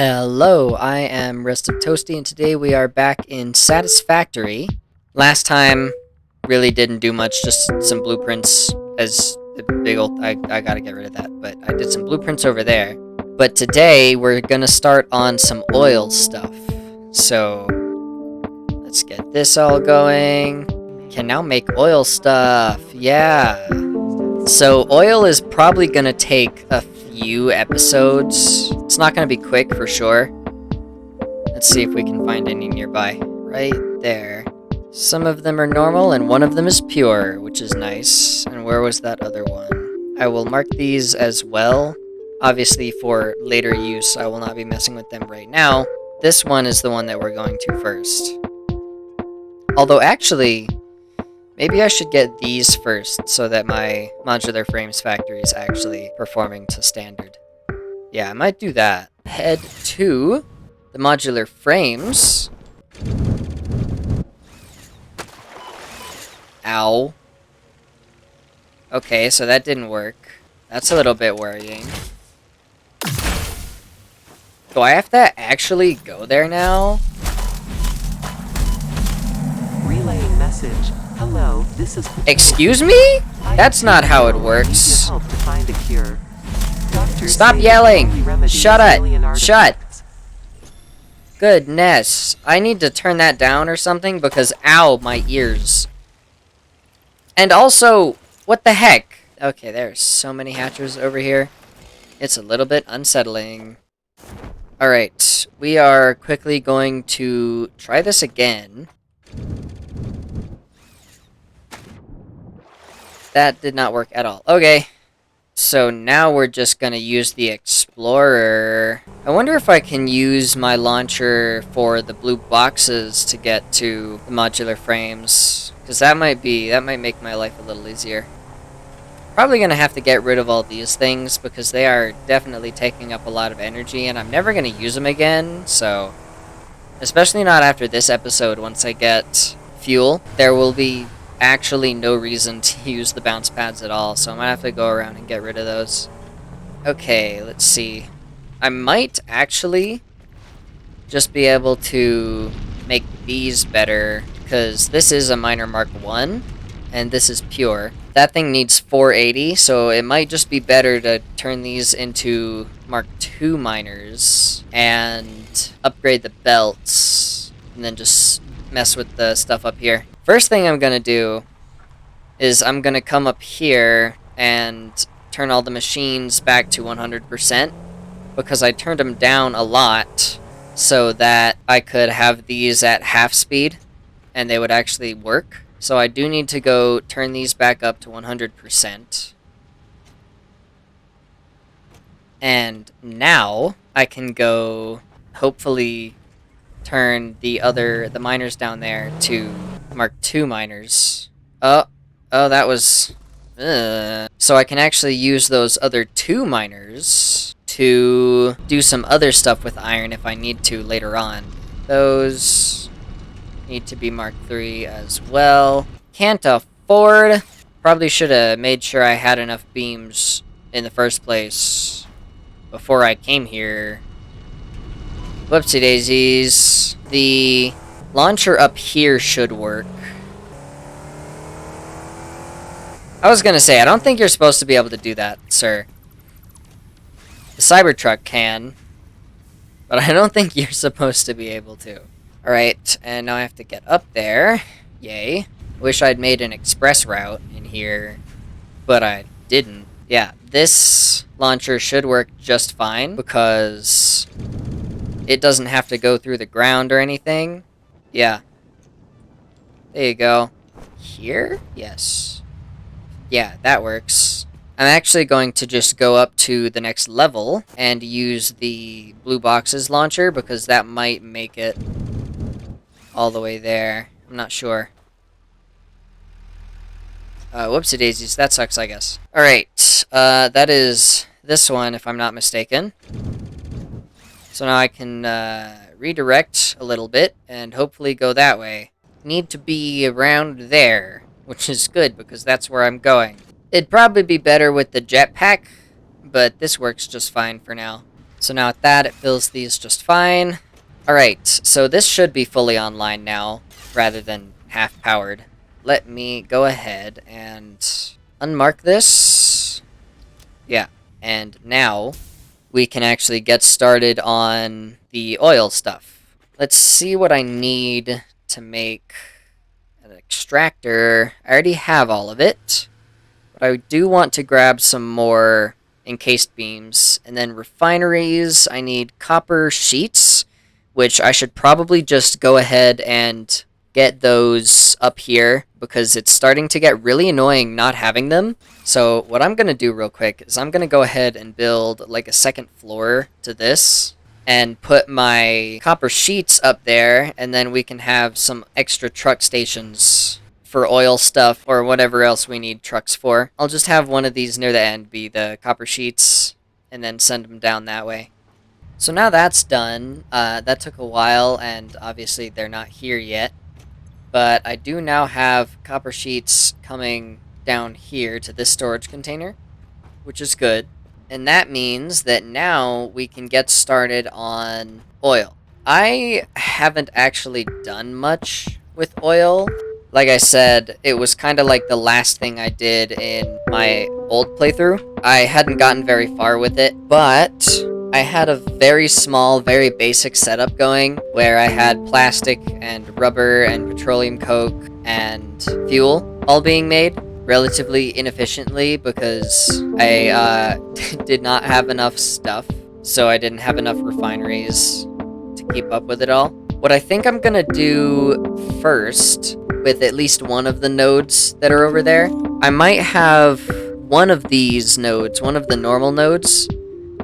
Hello, I am Rusted Toasty, and today we are back in Satisfactory. Last time, really didn't do much, just some blueprints as a big old... I gotta get rid of that, but I did some blueprints over there. But today, we're gonna start on some oil stuff. So, let's get this all going. Can now make oil stuff, yeah. So, oil is probably gonna take a few episodes. It's not going to be quick for sure. Let's see if we can find any nearby. Right there. Some of them are normal and one of them is pure, which is nice. And where was that other one? I will mark these as well. Obviously for later use, I will not be messing with them right now. This one is the one that we're going to first. Although actually, maybe I should get these first so that my modular frames factory is actually performing to standard. Yeah, I might do that. Head to the modular frames. Ow. Okay, so that didn't work. That's a little bit worrying. Do I have to actually go there now? Relaying message. Hello, this is... Excuse me? That's not how it works. Help to find a cure. Stop yelling! Shut it! Shut! Goodness. I need to turn that down or something because, ow, my ears. And also, what the heck? Okay, there are so many hatchers over here. It's a little bit unsettling. Alright, we are quickly going to try this again. That did not work at all. Okay. So now we're just going to use the Explorer. I wonder if I can use my launcher for the blue boxes to get to the modular frames. Because that might make my life a little easier. Probably going to have to get rid of all these things because they are definitely taking up a lot of energy and I'm never going to use them again. So, especially not after this episode once I get fuel. There will be actually no reason to use the bounce pads at all, so I might have to go around and get rid of those. Okay, let's see. I might actually just be able to make these better, because this is a miner Mark 1, and this is pure. That thing needs 480, so it might just be better to turn these into Mark 2 miners, and upgrade the belts, and then just mess with the stuff up here. First thing I'm going to do is I'm going to come up here and turn all the machines back to 100% because I turned them down a lot so that I could have these at half speed and they would actually work. So I do need to go turn these back up to 100%. And now I can go hopefully turn the miners down there to Mark 2 miners. Oh, that was... So I can actually use those other 2 miners to do some other stuff with iron if I need to later on. Those need to be Mark 3 as well. Can't afford... Probably should have made sure I had enough beams in the first place before I came here. Whoopsie daisies. The launcher up here should work. I was gonna say, I don't think you're supposed to be able to do that, sir. The Cybertruck can, but I don't think you're supposed to be able to. Alright, and now I have to get up there. Yay. Wish I'd made an express route in here, but I didn't. Yeah, this launcher should work just fine because it doesn't have to go through the ground or anything. Yeah. There you go. Here? Yes. Yeah, that works. I'm actually going to just go up to the next level and use the blue boxes launcher because that might make it all the way there. I'm not sure. Whoopsie daisies, that sucks, I guess. Alright, that is this one, if I'm not mistaken. So now I can redirect a little bit and hopefully go that way. Need to be around there, which is good because that's where I'm going. It'd probably be better with the jetpack, but this works just fine for now. So now with that, it fills these just fine. Alright, so this should be fully online now, rather than half-powered. Let me go ahead and unmark this. Yeah, and now we can actually get started on the oil stuff. Let's see what I need to make an extractor. I already have all of it, but I do want to grab some more encased beams. And then refineries, I need copper sheets, which I should probably just go ahead and get those up here because it's starting to get really annoying not having them. So what I'm going to do real quick is I'm going to go ahead and build like a second floor to this and put my copper sheets up there, and then we can have some extra truck stations for oil stuff or whatever else we need trucks for. I'll just have one of these near the end be the copper sheets and then send them down that way. So now that's done. That took a while, and obviously they're not here yet. But I do now have copper sheets coming down here to this storage container, which is good. And that means that now we can get started on oil. I haven't actually done much with oil. Like I said, it was kind of like the last thing I did in my old playthrough. I hadn't gotten very far with it, but I had a very small, very basic setup going where I had plastic and rubber and petroleum coke and fuel all being made relatively inefficiently because I did not have enough stuff, so I didn't have enough refineries to keep up with it all. What I think I'm gonna do first, with at least one of the nodes that are over there, I might have one of these nodes, one of the normal nodes,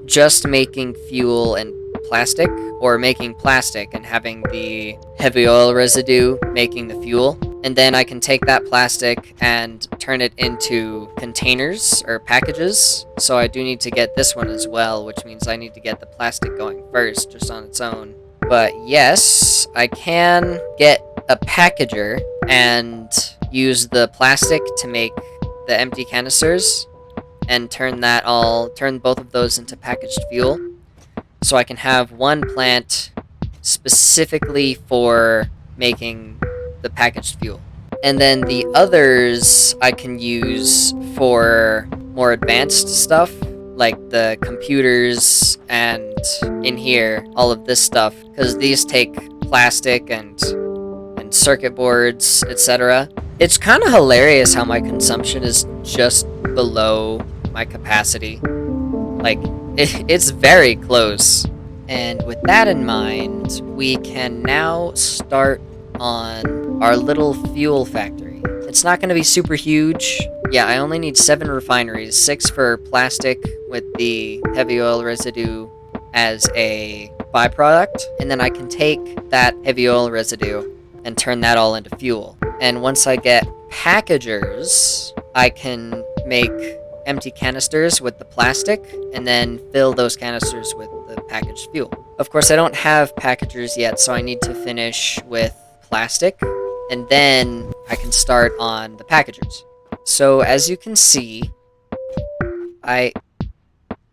just making fuel and plastic, or making plastic and having the heavy oil residue making the fuel. And then I can take that plastic and turn it into containers or packages. So I do need to get this one as well, which means I need to get the plastic going first, just on its own. But yes, I can get a packager and use the plastic to make the empty canisters and turn both of those into packaged fuel. So I can have one plant specifically for making the packaged fuel. And then the others I can use for more advanced stuff, like the computers and in here, all of this stuff, because these take plastic and circuit boards, etc. It's kind of hilarious how my consumption is just below my capacity. Like, it's very close. And with that in mind, we can now start on our little fuel factory. It's not going to be super huge. Yeah, I only need 7 refineries, 6 for plastic with the heavy oil residue as a byproduct, and then I can take that heavy oil residue and turn that all into fuel. And once I get packagers, I can make empty canisters with the plastic and then fill those canisters with the packaged fuel. Of course, I don't have packagers yet, so I need to finish with plastic, and then I can start on the packagers. So as you can see,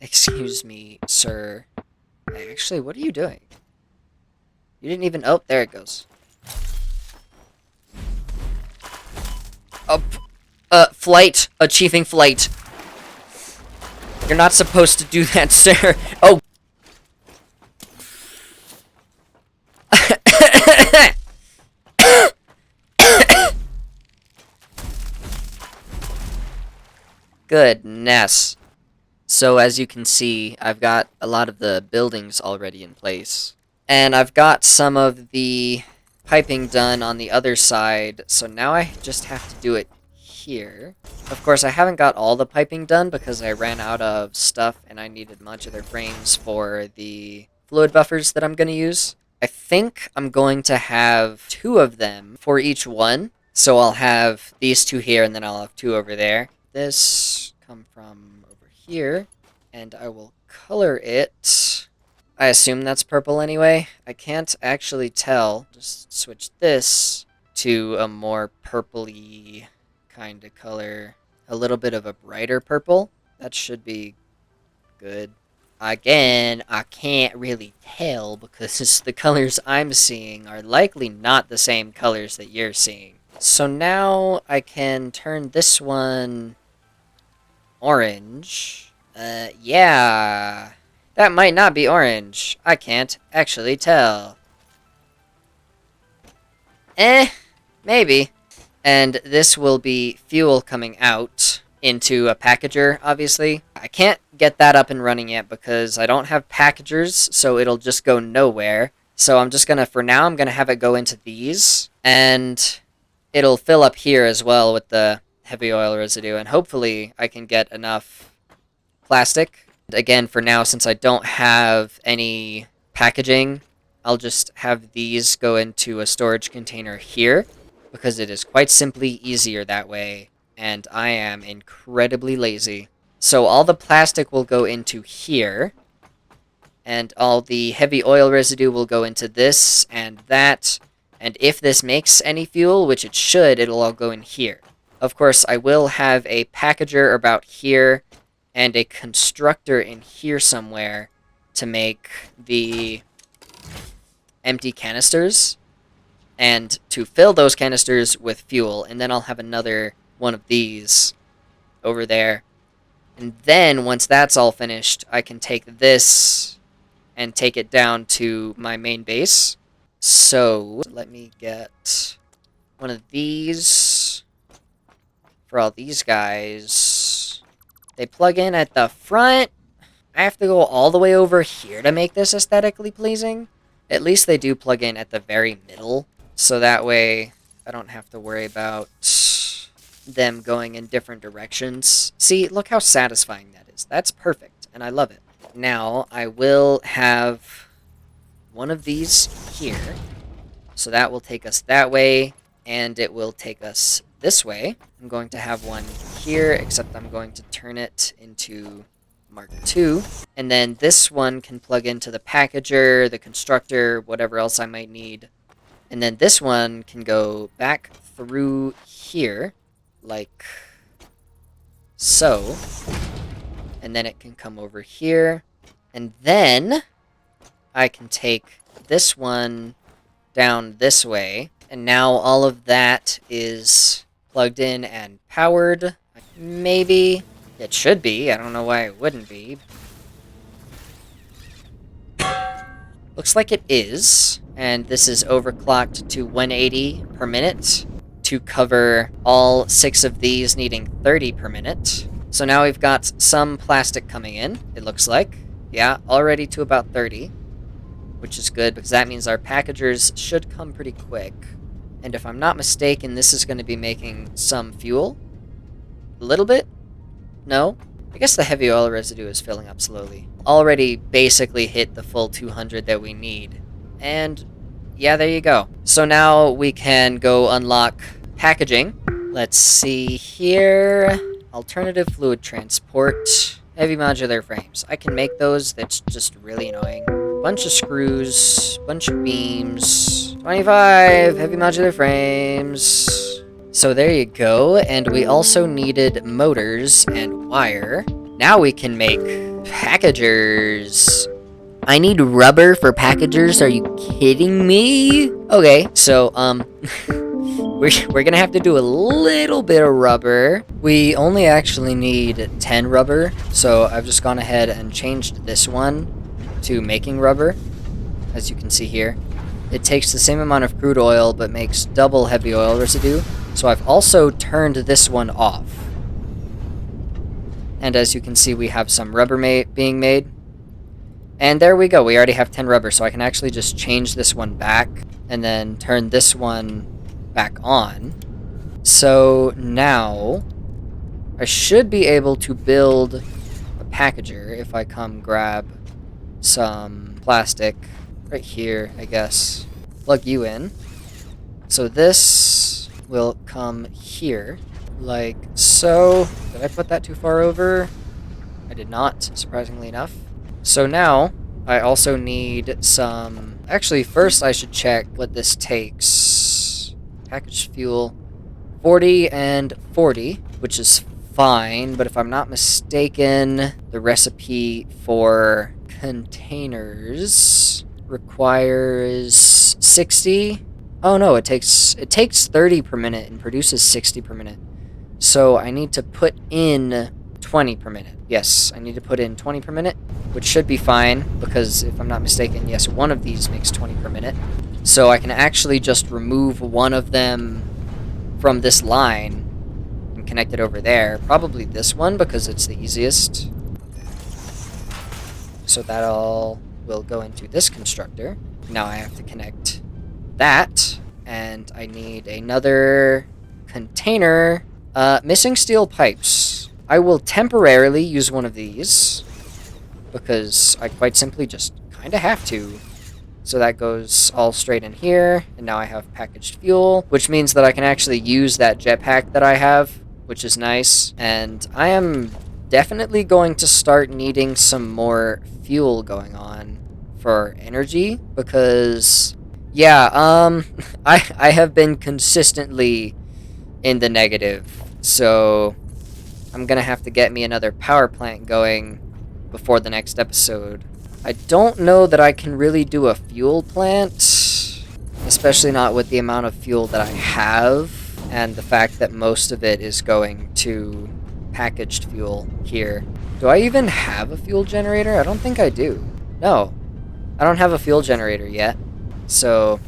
excuse me, sir. Actually, what are you doing? You didn't even... Oh, there it goes. Flight. Achieving flight. You're not supposed to do that, sir. Oh. Goodness. So as you can see, I've got a lot of the buildings already in place. And I've got some of the piping done on the other side, so now I just have to do it here. Of course, I haven't got all the piping done because I ran out of stuff and I needed modular frames for the fluid buffers that I'm going to use. I think I'm going to have 2 of them for each one. So I'll have these 2 here and then I'll have 2 over there. This come from over here, and I will color it. I assume that's purple anyway. I can't actually tell. Just switch this to a more purpley kind of color. A little bit of a brighter purple. That should be good. Again, I can't really tell because the colors I'm seeing are likely not the same colors that you're seeing. So now I can turn this one orange. Yeah. That might not be orange. I can't actually tell. Maybe. And this will be fuel coming out into a packager, obviously. I can't get that up and running yet because I don't have packagers, so it'll just go nowhere. So I'm just gonna, for now, I'm gonna have it go into these, and it'll fill up here as well with the heavy oil residue, and hopefully I can get enough plastic. Again, for now, since I don't have any packaging, I'll just have these go into a storage container here, because it is quite simply easier that way, and I am incredibly lazy. So all the plastic will go into here, and all the heavy oil residue will go into this and that, and if this makes any fuel, which it should, it'll all go in here. Of course, I will have a packager about here, and a constructor in here somewhere to make the empty canisters, and to fill those canisters with fuel, and then I'll have another one of these over there. And then, once that's all finished, I can take this and take it down to my main base. So, let me get one of these for all these guys. They plug in at the front. I have to go all the way over here to make this aesthetically pleasing. At least they do plug in at the very middle, so that way I don't have to worry about them going in different directions. See, look how satisfying that is. That's perfect, and I love it. Now, I will have one of these here, so that will take us that way, and it will take us this way. I'm going to have one here, except I'm going to turn it into Mark II, and then this one can plug into the packager, the constructor, whatever else I might need. And then this one can go back through here, like so. And then it can come over here. And then I can take this one down this way. And now all of that is plugged in and powered. Maybe. It should be. I don't know why it wouldn't be. Looks like it is. And this is overclocked to 180 per minute to cover all 6 of these needing 30 per minute. So now we've got some plastic coming in, it looks like. Yeah, already to about 30, which is good because that means our packagers should come pretty quick. And if I'm not mistaken, this is going to be making some fuel. A little bit? No? I guess the heavy oil residue is filling up slowly. Already basically hit the full 200 that we need. And yeah, there you go. So now we can go unlock packaging. Let's see here. Alternative fluid transport. Heavy modular frames. I can make those. That's just really annoying. Bunch of screws. Bunch of beams. 25 heavy modular frames. So there you go. And we also needed motors and wire. Now we can make packagers. I need rubber for packagers? Are you kidding me? Okay, so, we're gonna have to do a little bit of rubber. We only actually need 10 rubber, so I've just gone ahead and changed this one to making rubber, as you can see here. It takes the same amount of crude oil, but makes double heavy oil residue, so I've also turned this one off. And as you can see, we have some rubber being made. And there we go, we already have 10 rubber, so I can actually just change this one back, and then turn this one back on. So now, I should be able to build a packager if I come grab some plastic right here, I guess. Plug you in. So this will come here, like so. Did I put that too far over? I did not, surprisingly enough. So now, I also need some... Actually, first I should check what this takes. Packaged fuel, 40 and 40, which is fine, but if I'm not mistaken, the recipe for containers requires 60. Oh no, it takes 30 per minute and produces 60 per minute. So I need to put in 20 per minute. Yes, I need to put in 20 per minute, which should be fine, because if I'm not mistaken, yes, one of these makes 20 per minute. So I can actually just remove one of them from this line and connect it over there. Probably this one, because it's the easiest. So that all will go into this constructor. Now I have to connect that, and I need another container. Missing steel pipes. I will temporarily use one of these, because I quite simply just kind of have to. So that goes all straight in here, and now I have packaged fuel, which means that I can actually use that jetpack that I have, which is nice. And I am definitely going to start needing some more fuel going on for energy, because, yeah, I have been consistently in the negative, so I'm gonna have to get me another power plant going before the next episode. I don't know that I can really do a fuel plant, especially not with the amount of fuel that I have, and the fact that most of it is going to packaged fuel here. Do I even have a fuel generator? I don't think I do. No, I don't have a fuel generator yet. So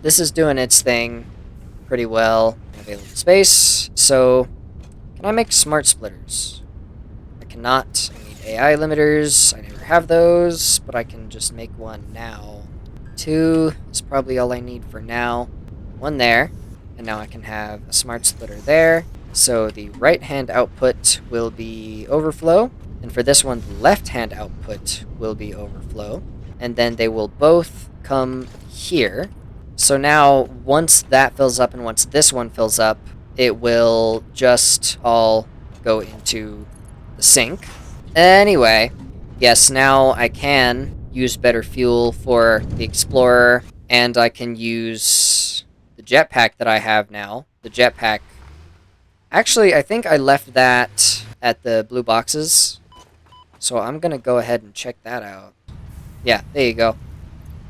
this is doing its thing pretty well. Available space. So can I make smart splitters? I cannot. I need AI limiters. I never have those, but I can just make one now. 2 is probably all I need for now. 1 there, and now I can have a smart splitter there. So the right hand output will be overflow, and for this one, the left hand output will be overflow, and then they will both come here. So now, once that fills up and once this one fills up, it will just all go into the sink. Anyway, yes, now I can use better fuel for the Explorer, and I can use the jetpack that I have now. The jetpack... Actually, I think I left that at the blue boxes, so I'm gonna go ahead and check that out. Yeah, there you go.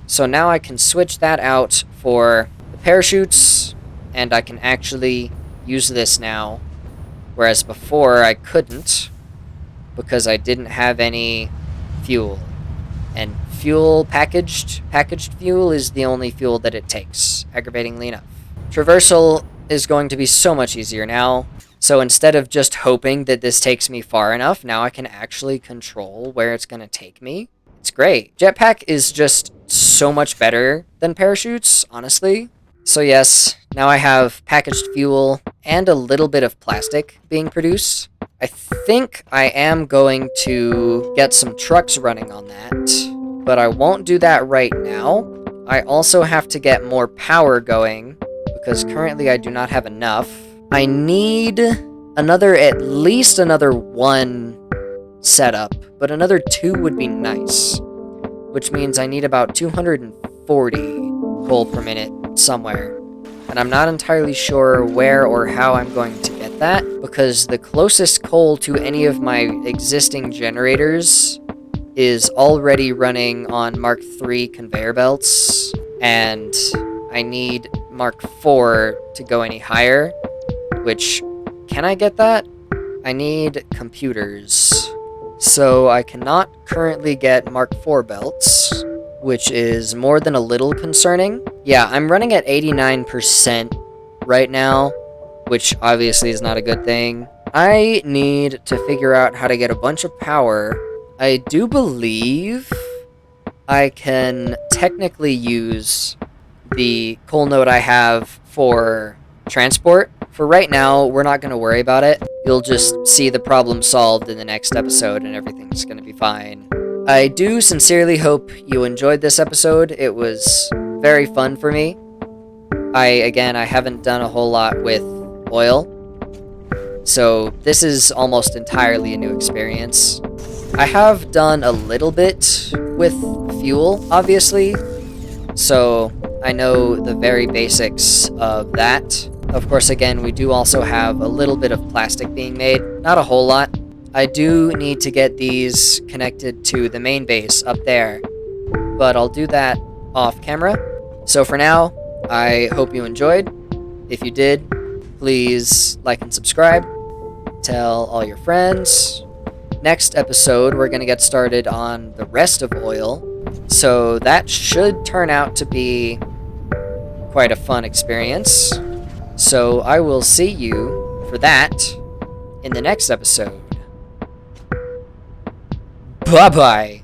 So now I can switch that out for the parachutes, and I can actually use this now, whereas before I couldn't, because I didn't have any fuel. And packaged fuel is the only fuel that it takes, aggravatingly enough. Traversal is going to be so much easier now, so instead of just hoping that this takes me far enough, now I can actually control where it's going to take me. It's great. Jetpack is just so much better than parachutes, honestly. So yes, now I have packaged fuel and a little bit of plastic being produced. I think I am going to get some trucks running on that, but I won't do that right now. I also have to get more power going, because currently I do not have enough. I need at least another 1 setup, but another 2 would be nice, which means I need about 240 coal per minute somewhere, and I'm not entirely sure where or how I'm going to get that, because the closest coal to any of my existing generators is already running on Mark III conveyor belts, and I need Mark IV to go any higher, which, can I get that? I need computers. So I cannot currently get Mark IV belts, which is more than a little concerning. Yeah, I'm running at 89% right now, which obviously is not a good thing. I need to figure out how to get a bunch of power. I do believe I can technically use the coal node I have for transport. For right now, we're not going to worry about it. You'll just see the problem solved in the next episode and everything's going to be fine. I do sincerely hope you enjoyed this episode. It was very fun for me. I haven't done a whole lot with oil, so this is almost entirely a new experience. I have done a little bit with fuel, obviously, so I know the very basics of that. Of course, again, we do also have a little bit of plastic being made, not a whole lot. I do need to get these connected to the main base up there, but I'll do that off camera. So for now, I hope you enjoyed. If you did, please like and subscribe. Tell all your friends. Next episode, we're going to get started on the rest of oil. So that should turn out to be quite a fun experience. So I will see you for that in the next episode. Bye bye.